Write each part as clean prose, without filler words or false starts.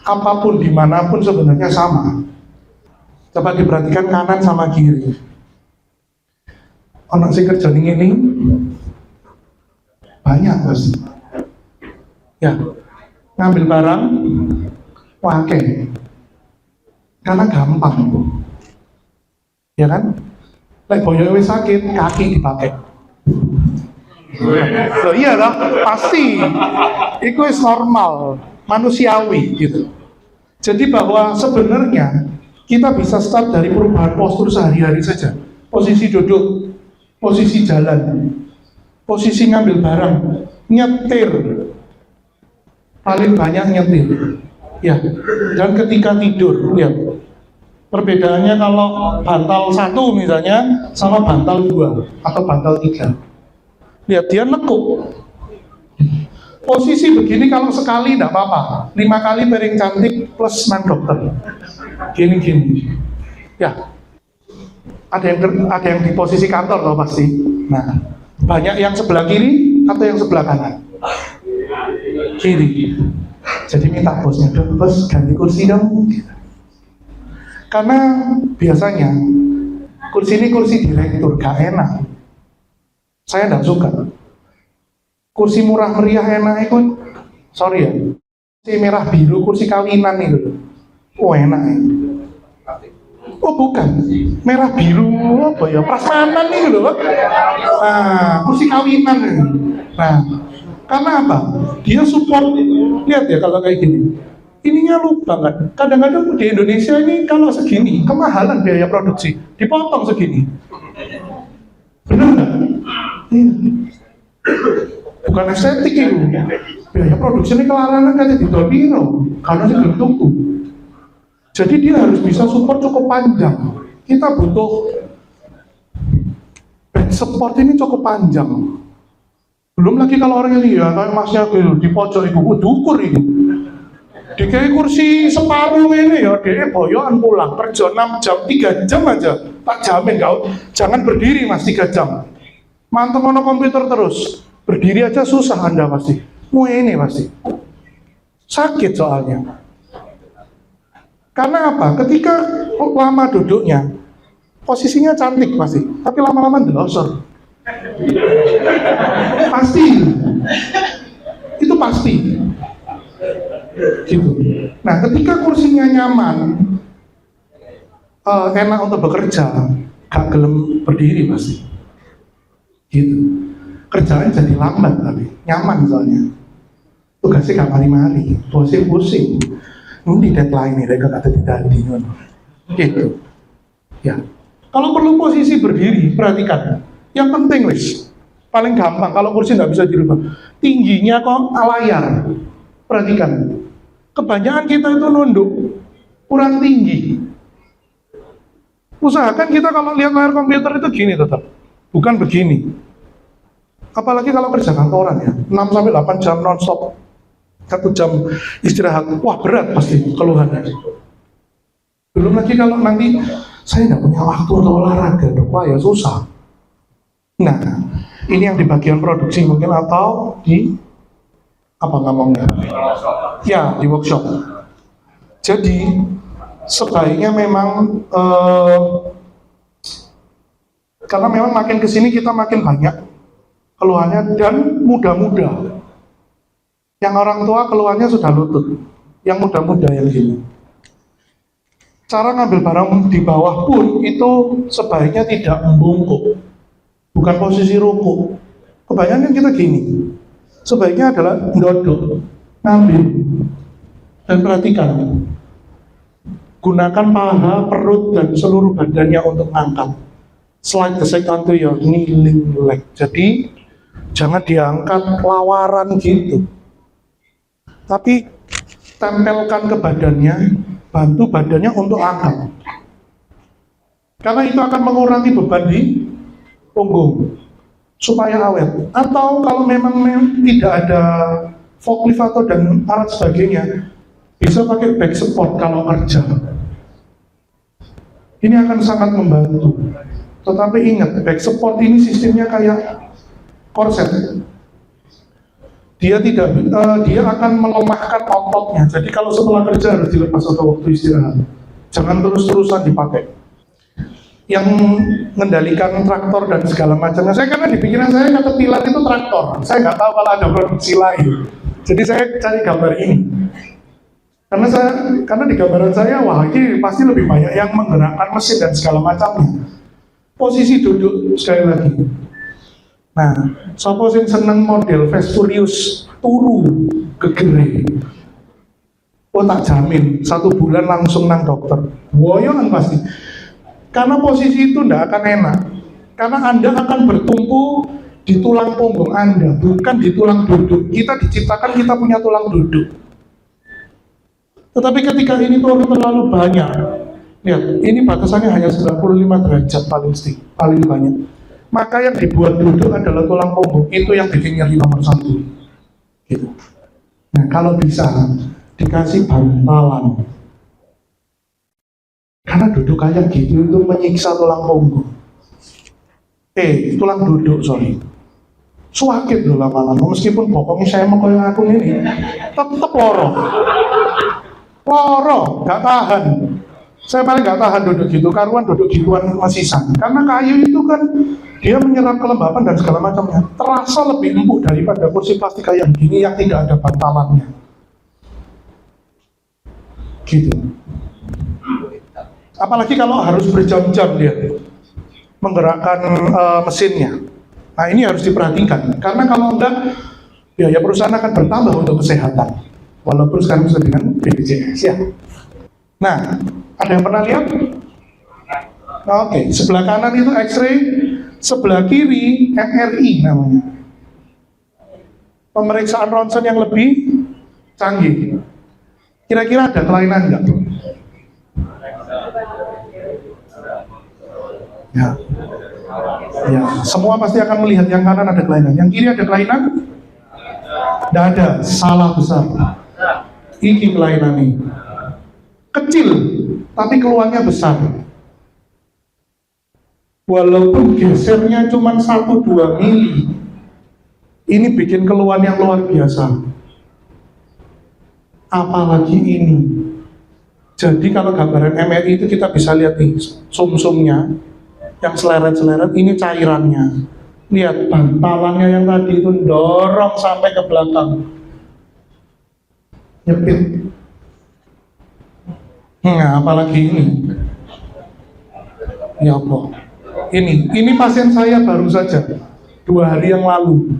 Apapun dimanapun sebenarnya sama. Coba diperhatikan kanan sama kiri. Anak sing kerja ini banyak pasti. Ya, ngambil barang, pakai. Karena gampang. Ya kan? Lek boyo wis sakit, kaki dipakai. Loh iya dong, pasti. Itu is normal, manusiawi gitu. Jadi bahwa sebenarnya kita bisa start dari perubahan postur sehari-hari saja. Posisi duduk, posisi jalan, posisi ngambil barang, nyetir. Paling banyak nyetir. Ya, dan ketika tidur, lihat. Perbedaannya kalau bantal 1 misalnya sama bantal 2 atau bantal 3. Lihat dia nekuk. Posisi begini kalau sekali tidak apa-apa. 5 kali piring cantik plus man dokter. Gini. Ya. Ada yang di posisi kantor loh pasti. Nah, banyak yang sebelah kiri atau yang sebelah kanan? Kiri. Jadi minta bosnya, bos ganti kursi dong. Karena biasanya kursi ini kursi direktur, gak enak. Saya tidak suka. Kursi murah meriah enak itu, sorry ya, kursi merah biru, kursi kawinan itu. Oh enak ya. Oh bukan, merah biru apa ya, prasmanan itu loh. Nah, kursi kawinan itu. Nah, karena apa? Dia support, lihat ya kalau kayak gini. Ininya lupa kan? Kadang-kadang di Indonesia ini kalau segini, kemahalan biaya produksi, dipotong segini. Benar nggak? Iya. Bukan estetik itu. Biaya produksi ini kelaranan kan di Dolbino, karena dia belum tunggu. Jadi dia harus bisa support cukup panjang. Kita butuh back support ini cukup panjang. Belum lagi kalau orang ini ya, kayak masnya di pojok itu, dukur itu. Dikai kursi separuh ini ya, dia boyoan pulang kerja 6 jam, 3 jam aja tak jamin kau, jangan berdiri mas 3 jam mantap mono komputer terus, berdiri aja susah anda pasti, ini pasti sakit soalnya. Karena apa? Ketika lama duduknya posisinya cantik pasti, tapi lama-lama delosor pasti itu pasti gitu. Nah, ketika kursinya nyaman, enak untuk bekerja, gak gelem berdiri pasti. Gitu. Kerjaan jadi lambat tapi nyaman soalnya. Tugasnya gak mari-mari, bosnya pusing. Ini deadline nih, mereka kata tidak dingin. Gitu. Ya. Kalau perlu posisi berdiri, perhatikan. Yang penting wis, paling gampang kalau kursi nggak bisa dirubah. Tingginya kok layar. Perhatikan. Kebanyakan kita itu nunduk, kurang tinggi. Usahakan kita kalau lihat layar komputer itu gini tetap, bukan begini. Apalagi kalau kerja kantoran ya, 6-8 jam non-stop, 1 jam istirahat, wah berat pasti keluhannya. Belum lagi kalau nanti saya nggak punya waktu untuk olahraga, wah ya susah. Nah, ini yang di bagian produksi mungkin atau di apa ngomongnya? Ya, di workshop. Jadi sebaiknya memang karena memang makin kesini kita makin banyak keluhannya dan muda-muda. Yang orang tua keluhannya sudah lutut, yang muda-muda yang gini. Cara ngambil barang di bawah pun itu sebaiknya tidak membungkuk, bukan posisi ruku. Kebanyakan kita gini. Sebaiknya adalah duduk, ngambil, dan perhatikan. Gunakan paha, perut, dan seluruh badannya untuk ngangkat. Slide the second to your kneeling leg. Jadi, jangan diangkat lawaran gitu. Tapi, tempelkan ke badannya, bantu badannya untuk angkat. Karena itu akan mengurangi beban di punggung. Supaya awet. Atau kalau memang tidak ada forklift atau dan alat sebagainya, bisa pakai back support kalau kerja. Ini akan sangat membantu. Tetapi ingat, back support ini sistemnya kayak korset. dia akan melemahkan ototnya. Jadi kalau setelah kerja harus dilepas atau waktu istirahat. Jangan terus-terusan dipakai. Yang mengendalikan traktor dan segala macamnya. Saya karena di pikiran saya kata pilat itu traktor. Saya nggak tahu kalau ada produksi lain. Jadi saya cari gambar ini. Karena di gambaran saya, wah ini pasti lebih banyak yang menggerakkan mesin dan segala macamnya. Posisi duduk sekali lagi. Nah, sopo sing seneng model Fast Furious turu gegere. Oh tak jamin 1 bulan langsung nang dokter. Woyo kan pasti. Karena posisi itu tidak akan enak. Karena Anda akan bertumpu di tulang punggung Anda, bukan di tulang duduk. Kita diciptakan kita punya tulang duduk. Tetapi ketika ini turun terlalu banyak, lihat, ini batasannya hanya 95 derajat paling banyak. Maka yang dibuat duduk adalah tulang punggung, itu yang bikin nyeri nomor 1. Gitu. Nah, kalau bisa dikasih bantalan. Karena duduk kayak gitu itu menyiksa tulang punggung. Tulang duduk, sorry. Suakit loh lama-lama, meskipun bokongnya saya mau kayak aku ini, tetep loro, gak tahan. Saya paling gak tahan duduk gitu, karuan duduk gituan masisan. Karena kayu itu kan dia menyerap kelembapan dan segala macamnya. Terasa lebih empuk daripada kursi plastik kayak gini yang tidak ada bantalannya. Gitu. Apalagi kalau harus berjam-jam dia menggerakkan mesinnya. Nah ini harus diperhatikan. Karena kalau enggak, biaya perusahaan akan bertambah untuk kesehatan. Walaupun sekarang sudah dengan BPJS ya. Nah, ada yang pernah lihat? Oke, sebelah kanan itu X-ray, sebelah kiri MRI namanya. Pemeriksaan ronsen yang lebih canggih. Kira-kira ada kelainan enggak? Ya, semua pasti akan melihat yang kanan ada kelainan. Yang kiri ada kelainan? Tidak ada, salah besar. Ini kelainan ini. Kecil, tapi keluarnya besar. Walaupun gesernya cuma 1-2 mili, ini bikin keluhan yang luar biasa. Apalagi ini. Jadi kalau gambaran MRI itu kita bisa lihat nih, sum-sumnya, yang seleret-seleret, ini cairannya. Lihat bantalannya yang tadi itu dorong sampai ke belakang. Nyepit. Nah, apalagi ini. Ya apa? Ini pasien saya baru saja 2 hari yang lalu.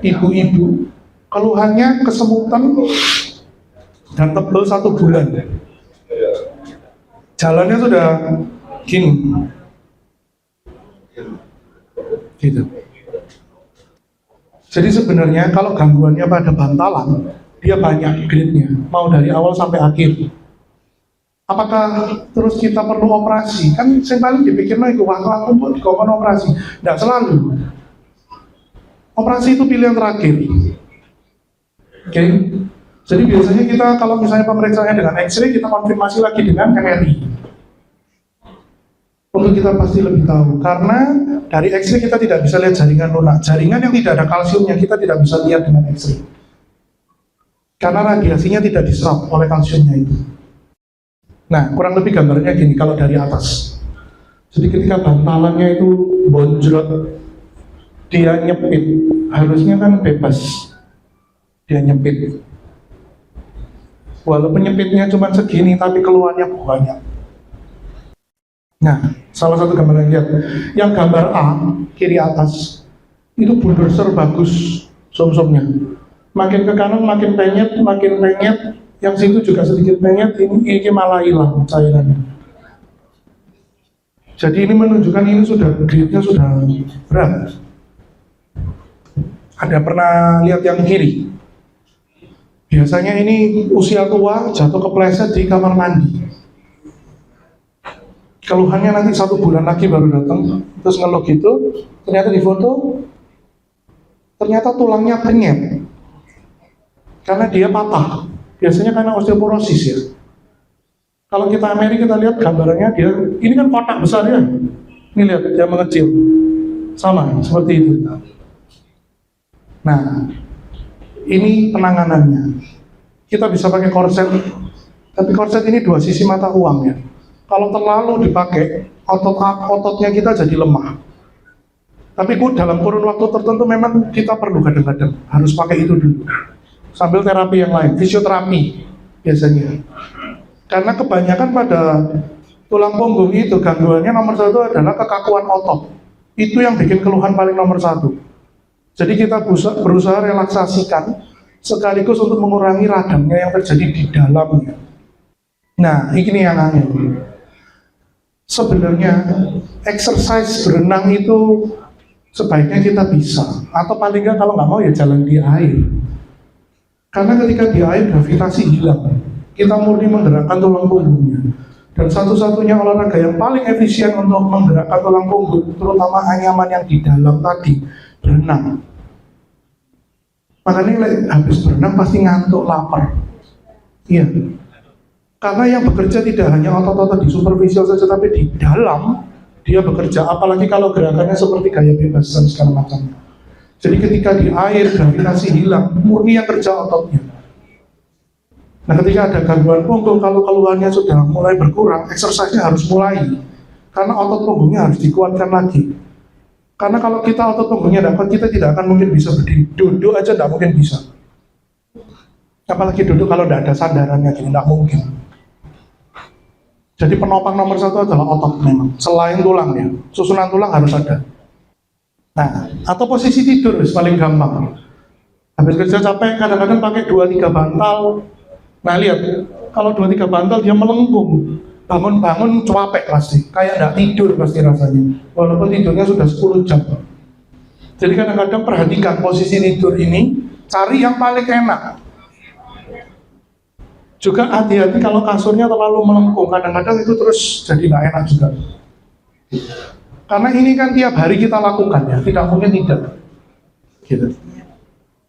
Ibu-ibu, keluhannya kesemutan dan tebal 1 bulan. Jalannya sudah gini. Gitu. Jadi sebenarnya kalau gangguannya pada bantalan, dia banyak grade-nya, mau dari awal sampai akhir. Apakah terus kita perlu operasi? Kan yang paling dipikirnya itu waktu untuk dikongkon operasi. Tidak selalu. Operasi itu pilihan terakhir. Oke. Jadi biasanya kita kalau misalnya pemeriksaannya dengan X-ray, kita konfirmasi lagi dengan MRI. Untuk kita pasti lebih tahu, karena dari X-ray kita tidak bisa lihat jaringan lunak. Jaringan yang tidak ada kalsiumnya kita tidak bisa lihat dengan X-ray. Karena radiasinya tidak diserap oleh kalsiumnya itu. Nah, kurang lebih gambarnya gini kalau dari atas. Jadi ketika bantalannya itu bonjrot, dia nyepit. Harusnya kan bebas. Dia nyepit. Walaupun nyepitnya cuma segini, tapi keluarnya banyak. Nah, salah satu gambar yang lihat, yang gambar A kiri atas itu bulldozer bagus sum-sumnya. Makin ke kanan makin penyet, yang situ juga sedikit penyet. Ini malah hilang cairannya. Jadi ini menunjukkan ini sudah grade-nya sudah berat. Ada pernah lihat yang kiri? Biasanya ini usia tua jatuh kepleset di kamar mandi. Keluhannya nanti 1 bulan lagi baru datang, terus ngeluh gitu, ternyata di foto, ternyata tulangnya penyet, karena dia patah, biasanya karena osteoporosis ya. Kalau kita MRI kita lihat gambarannya dia, ini kan kotak besar ya, ini lihat dia mengecil, sama seperti itu. Nah, Ini penanganannya. Kita bisa pakai korset, tapi korset ini dua sisi mata uang ya. Kalau terlalu dipakai, ototnya kita jadi lemah. Tapi dalam kurun waktu tertentu memang kita perlu kadang-kadang harus pakai itu dulu. Sambil terapi yang lain, fisioterapi biasanya. Karena kebanyakan pada tulang punggung itu gangguannya nomor satu adalah kekakuan otot. Itu yang bikin keluhan paling nomor satu. Jadi kita berusaha relaksasikan sekaligus untuk mengurangi radangnya yang terjadi di dalamnya. Nah, ini yang angin. Sebenarnya exercise berenang itu sebaiknya kita bisa, atau paling nggak kalau nggak mau ya jalan di air. Karena ketika di air gravitasi hilang, kita murni menggerakkan tulang punggungnya. Dan satu-satunya olahraga yang paling efisien untuk menggerakkan tulang punggung, terutama anyaman yang di dalam tadi, berenang. Makanya habis berenang pasti ngantuk, lapar. Iya. Karena yang bekerja tidak hanya otot-otot di superficial saja, tapi di dalam dia bekerja, apalagi kalau gerakannya seperti gaya bebas dan segala macam. Jadi ketika di air gravitasi hilang, murni yang kerja ototnya. Nah ketika ada gangguan punggung, kalau keluhannya sudah mulai berkurang, exercise-nya harus mulai. Karena otot punggungnya harus dikuatkan lagi. Karena kalau kita otot punggungnya dapat, kita tidak akan mungkin bisa berdiri. Duduk aja tidak mungkin bisa. Apalagi duduk kalau tidak ada sandarannya, tidak mungkin. Jadi penopang nomor satu adalah otot memang. Selain tulang ya, susunan tulang harus ada. Nah, atau posisi tidur paling gampang. Habis kerja capek, kadang-kadang pakai 2-3 bantal. Nah lihat, kalau 2-3 bantal dia melengkung. Bangun-bangun capek pasti, kayak tidak tidur pasti rasanya. Walaupun tidurnya sudah 10 jam. Jadi kadang-kadang perhatikan posisi tidur ini, cari yang paling enak. Juga hati-hati kalau kasurnya terlalu melengkung, kadang-kadang itu terus jadi nggak enak juga. Karena ini kan tiap hari kita lakukan ya, tidak mungkin tidak. Gitu.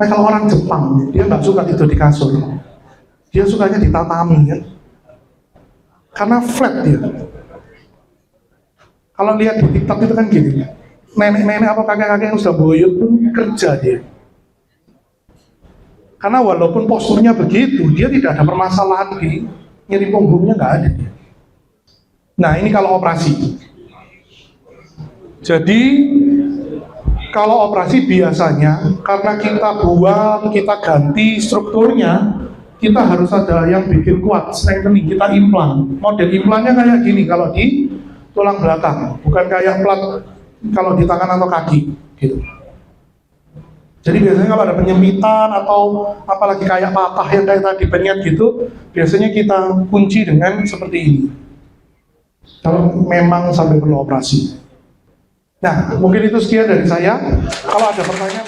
Nah kalau orang Jepang, dia nggak suka tidur di kasur, dia sukanya di tatami kan, karena flat dia. Kalau lihat di TikTok itu kan gini, nenek-nenek apa kakek-kakek yang sudah boyot pun kerja dia. Karena walaupun posturnya begitu, dia tidak ada permasalahan di nyeri punggungnya, nggak ada. Nah ini kalau operasi. Jadi kalau operasi biasanya karena kita buang, kita ganti strukturnya, kita harus ada yang bikin kuat, strengthening, kita implan. Model implannya kayak gini kalau di tulang belakang, bukan kayak implan kalau di tangan atau kaki, gitu. Jadi biasanya kalau ada penyempitan atau apalagi kayak patah yang kayak tadi penyet gitu, biasanya kita kunci dengan seperti ini. Kalau memang sampai perlu operasi. Nah, mungkin itu sekian dari saya. Kalau ada pertanyaan.